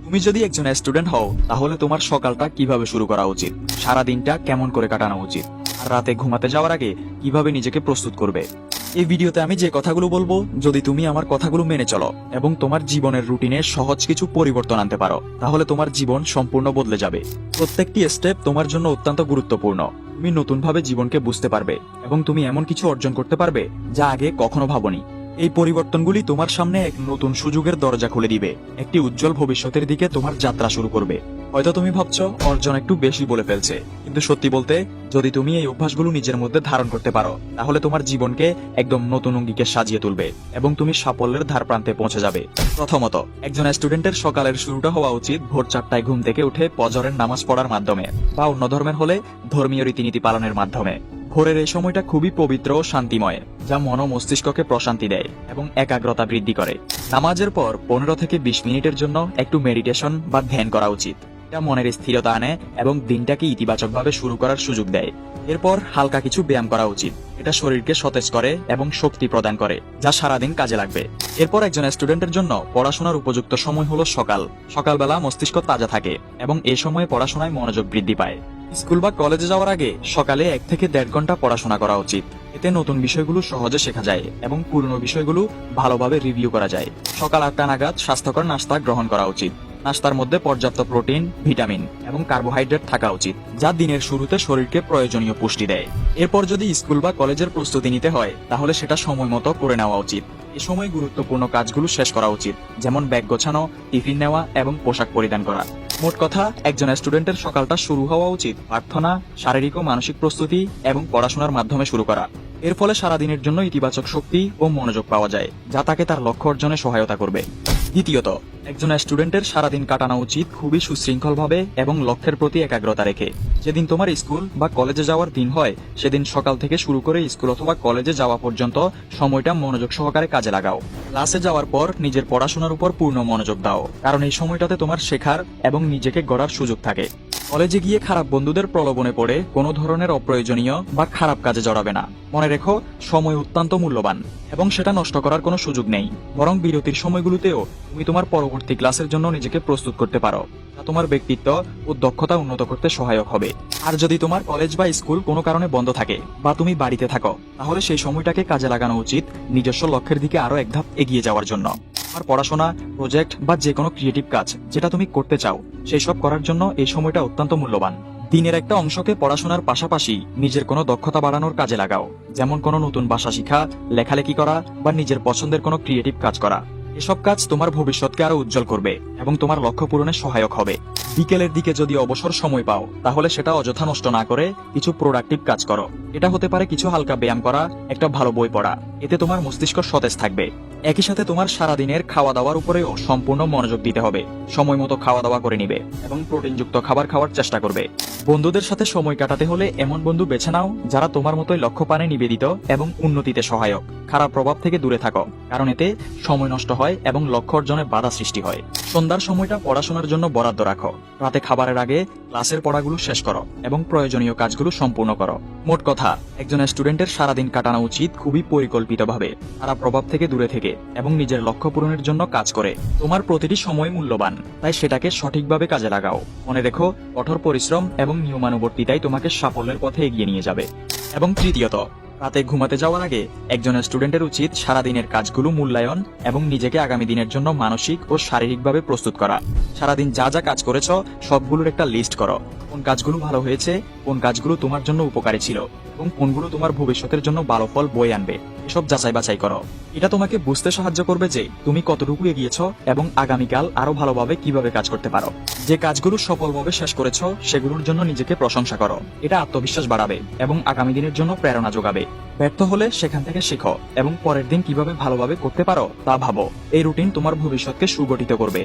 তুমি যদি একজন স্টুডেন্ট হও তাহলে তোমার সকালটা কিভাবে শুরু করা উচিত, সারা দিনটা কেমন করে কাটানো উচিত, আর রাতে ঘুমাতে যাওয়ার আগে কিভাবে নিজেকে প্রস্তুত করবে। এই ভিডিওতে আমি যে কথাগুলো বলবো, যদি তুমি আমার কথাগুলো মেনে চলো এবং তোমার জীবনের রুটিনে সহজ কিছু পরিবর্তন আনতে পারো, তাহলে তোমার জীবন সম্পূর্ণ বদলে যাবে। প্রত্যেকটি স্টেপ তোমার জন্য অত্যন্ত গুরুত্বপূর্ণ। তুমি নতুনভাবে জীবনকে বুঝতে পারবে এবং তুমি এমন কিছু অর্জন করতে পারবে যা আগে কখনো ভাবনি। এই পরিবর্তনগুলি তোমার সামনে এক নতুন সুযোগের দরজা খুলে দিবে, একটি উজ্জ্বল ভবিষ্যতের দিকে তোমার যাত্রা শুরু করবে। হয়তো তুমি ভাবছো অর্জন একটু বেশি বলে ফেলছে, কিন্তু সত্যি বলতে যদি তুমি এই অভ্যাসগুলো নিজের মধ্যে ধারণ করতে পারো, তাহলে তোমার জীবনকে একদম নতুন অঙ্গিকে সাজিয়ে তুলবে এবং তুমি সাফল্যের ধার প্রান্তে পৌঁছে যাবে। প্রথমত, একজন স্টুডেন্টের সকালের শুরুটা হওয়া উচিত ভোর 4টায় ঘুম থেকে উঠে ফজরের নামাজ পড়ার মাধ্যমে, বা অন্য ধর্মের হলে ধর্মীয় রীতিনীতি পালনের মাধ্যমে। ভোরের এই সময়টা খুবই পবিত্র ও শান্তিময়, যা মন ও মস্তিষ্ককে প্রশান্তি দেয় এবং একাগ্রতা বৃদ্ধি করে। নামাজের পর 15 থেকে 20 মিনিটের জন্য একটু মেডিটেশন বা ধ্যান করা উচিত। এটা মনের স্থিরতা আনে এবং দিনটাকে ইতিবাচকভাবে শুরু করার সুযোগ দেয়। এরপর হালকা কিছু ব্যায়াম করা উচিত। এটা শরীরকে সতেজ করে এবং শক্তি প্রদান করে, যা সারাদিন কাজে লাগবে। এরপর একজন স্টুডেন্টের জন্য পড়াশোনার উপযুক্ত সময় হলো সকালবেলা মস্তিষ্ক তাজা থাকে এবং এই সময়ে পড়াশোনায় মনোযোগ বৃদ্ধি পায়। স্কুল বা কলেজে যাওয়ার আগে সকালে 1 থেকে 1.5 ঘন্টা পড়াশোনা করা উচিত। এতে নতুন বিষয়গুলো সহজে শেখা যায় এবং পুরনো বিষয়গুলো ভালোভাবে রিভিউ করা যায়। সকাল 8টা নাগাদ স্বাস্থ্যকর নাস্তা গ্রহণ করা উচিত। নাস্তার মধ্যে পর্যাপ্ত প্রোটিন, ভিটামিন এবং কার্বোহাইড্রেট থাকা উচিত, যা দিনের শুরুতে শরীরকে প্রয়োজনীয় পুষ্টি দেয়। এরপর যদি স্কুল বা কলেজের প্রস্তুতি নিতে হয়, তাহলে সেটা সময় মতো করে নেওয়া উচিত। এ সময় গুরুত্বপূর্ণ কাজগুলো শেষ করা উচিত, যেমন ব্যাগ গোছানো, টিফিন নেওয়া এবং পোশাক পরিধান করা। মোট কথা, একজন স্টুডেন্টের সকালটা শুরু হওয়া উচিত প্রার্থনা, শারীরিক ও মানসিক প্রস্তুতি এবং পড়াশোনার মাধ্যমে শুরু করা। এর ফলে সারাদিনের জন্য ইতিবাচক শক্তি ও মনোযোগ পাওয়া যায়, যা তাকে তার লক্ষ্য অর্জনে সহায়তা করবে। দ্বিতীয়ত, একজন স্টুডেন্টের সারাদিন কাটানো উচিত খুবই সুশৃঙ্খলভাবে এবং লক্ষ্যের প্রতি একাগ্রতা রেখে। যেদিন তোমার স্কুল বা কলেজে যাওয়ার দিন হয়, সেদিন সকাল থেকে শুরু করে স্কুল অথবা কলেজে যাওয়া পর্যন্ত সময়টা মনোযোগ সহকারে কাজে লাগাও। ক্লাসে যাওয়ার পর নিজের পড়াশোনার উপর পূর্ণ মনোযোগ দাও, কারণ এই সময়টাতে তোমার শেখার এবং নিজেকে গড়ার সুযোগ থাকে। কলেজে গিয়ে খারাপ বন্ধুদের প্রলোভনে পড়ে কোনো ধরনের অপ্রয়োজনীয় বা খারাপ কাজে জড়াবে না। মনে রেখো, সময় অত্যন্ত মূল্যবান এবং সেটা নষ্ট করার কোনো সুযোগ নেই। বরং বিরতির সময়গুলোতেও তুমি তোমার পরবর্তী ক্লাসের জন্য নিজেকে প্রস্তুত করতে পারো, যা তোমার ব্যক্তিত্ব ও দক্ষতা উন্নত করতে সহায়ক হবে। আর যদি তোমার কলেজ বা স্কুল কোনো কারণে বন্ধ থাকে বা তুমি বাড়িতে থাকো, তাহলে সেই সময়টাকে কাজে লাগানো উচিত নিজস্ব লক্ষ্যের দিকে আরো এক ধাপ এগিয়ে যাওয়ার জন্য। আর পড়াশোনা, প্রজেক্ট বা যে কোনো ক্রিয়েটিভ কাজ যেটা তুমি করতে চাও, সেই সব করার জন্য এই সময়টা অত্যন্ত মূল্যবান। দিনের একটা অংশকে পড়াশোনার পাশাপাশি নিজের কোনো দক্ষতা বাড়ানোর কাজে লাগাও, যেমন কোনো নতুন ভাষা শেখা, লেখালেখি করা বা নিজের পছন্দের কোনো ক্রিয়েটিভ কাজ করা। এসব কাজ তোমার ভবিষ্যৎকে আরো উজ্জ্বল করবে এবং তোমার লক্ষ্য পূরণে সহায়ক হবে। বিকেলের দিকে যদি অবসর সময় পাও, তাহলে সেটা অযথা নষ্ট না করে কিছু প্রোডাক্টিভ কাজ করো। এটা হতে পারে কিছু হালকা ব্যায়াম করা, একটা ভালো বই পড়া। এতে তোমার মস্তিষ্ক সতেজ থাকবে। একই সাথে তোমার সারাদিনের খাওয়া দাওয়ার উপরেও সম্পূর্ণ মনোযোগ দিতে হবে। সময় মতো খাওয়া দাওয়া করে নিবে এবং প্রোটিনযুক্ত খাবার খাওয়ার চেষ্টা করবে। বন্ধুদের সাথে সময় কাটাতে হলে এমন বন্ধু বেছে নাও যারা তোমার মতোই লক্ষ্য পানে নিবেদিত এবং উন্নতিতে সহায়ক। খারাপ প্রভাব থেকে দূরে থাকো, কারণ এতে সময় নষ্ট হয় এবং লক্ষ্য অর্জনে বাধা সৃষ্টি হয়। সন্ধ্যার সময়টা পড়াশোনার জন্য বরাদ্দ রাখো। রাতে খাবারের আগে ক্লাসের পড়াগুলো শেষ করো এবং প্রয়োজনীয় কাজগুলো সম্পূর্ণ করো। মোট কথা, একজন স্টুডেন্টের সারাদিন কাটানো উচিত খুবই পরিকল্পিতভাবে, খারাপ প্রভাব থেকে দূরে থেকে এবং নিজের লক্ষ্য পূরণের জন্য কাজ করে। তোমার প্রতিটি সময় মূল্যবান, তাই সেটাকে সঠিকভাবে কাজে লাগাও। মনে রেখো, কঠোর পরিশ্রম এবং নিয়মানুবর্তিতাই তোমাকে সাফল্যের পথে এগিয়ে নিয়ে যাবে। এবং তৃতীয়ত, রাতে ঘুমাতে যাওয়ার আগে একজন স্টুডেন্টের উচিত সারাদিনের কাজগুলো মূল্যায়ন এবং নিজেকে আগামী দিনের জন্য মানসিক ও শারীরিকভাবে প্রস্তুত করা। সারাদিন যা যা কাজ করেছ সবগুলোর একটা লিস্ট করো। কোন কাজগুলো ভালো হয়েছে, কোন কাজগুলো তোমার জন্য উপকারী ছিল এবং কোনগুলো তোমার ভবিষ্যতের জন্য ভালো ফল বয়ে আনবে, এসব যাচাই বাছাই করো। এটা তোমাকে বুঝতে সাহায্য করবে যে তুমি কতটুকু এগিয়েছ এবং আগামীকাল আরো ভালোভাবে কিভাবে কাজ করতে পারো। যে কাজগুলো সফলভাবে শেষ করেছ সেগুলোর জন্য নিজেকে প্রশংসা করো। এটা আত্মবিশ্বাস বাড়াবে এবং আগামী দিনের জন্য প্রেরণা যোগাবে। ব্যর্থ হলে সেখান থেকে শেখো এবং পরের দিন কিভাবে ভালোভাবে করতে পারো তা ভাবো। এই রুটিন তোমার ভবিষ্যৎকে সুগঠিত করবে।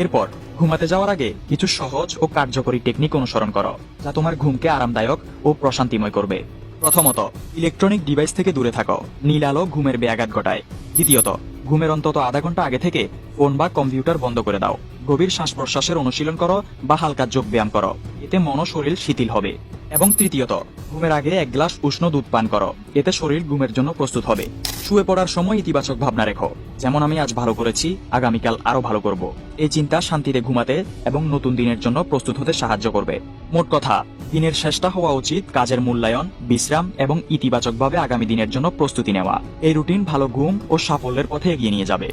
এরপর ঘুমাতে যাওয়ার আগে কিছু সহজ ও কার্যকরী টেকনিক অনুসরণ করো, যা তোমার ঘুমকে আরামদায়ক ও প্রশান্তিময় করবে। প্রথমত, ইলেকট্রনিক ডিভাইস থেকে দূরে থাকো। নীল আলো ঘুমের ব্যাঘাত ঘটায়। দ্বিতীয়ত, ঘুমের অন্তত আধা ঘন্টা আগে থেকে ফোন বা কম্পিউটার বন্ধ করে দাও। গভীর শ্বাস প্রশ্বাসের অনুশীলন করো বা হালকা যোগ ব্যায়াম করো। এতে মন ও শরীর শিথিল হবে। এবং তৃতীয়ত, ঘুমের আগে 1 গ্লাস উষ্ণ দুধ পান করো। এতে শরীর ঘুমের জন্য প্রস্তুত হবে। শুয়ে পড়ার সময় ইতিবাচক ভাবনা রেখো, যেমন আমি আজ ভালো করেছি, আগামীকাল আরো ভালো করব। এই চিন্তা শান্তিতে ঘুমাতে এবং নতুন দিনের জন্য প্রস্তুত হতে সাহায্য করবে। মোট কথা, দিনের শেষটা হওয়া উচিত কাজের মূল্যায়ন, বিশ্রাম এবং ইতিবাচকভাবে আগামী দিনের জন্য প্রস্তুতি নেওয়া। এই রুটিন ভালো ঘুম ও সাফল্যের পথে এগিয়ে নিয়ে যাবে।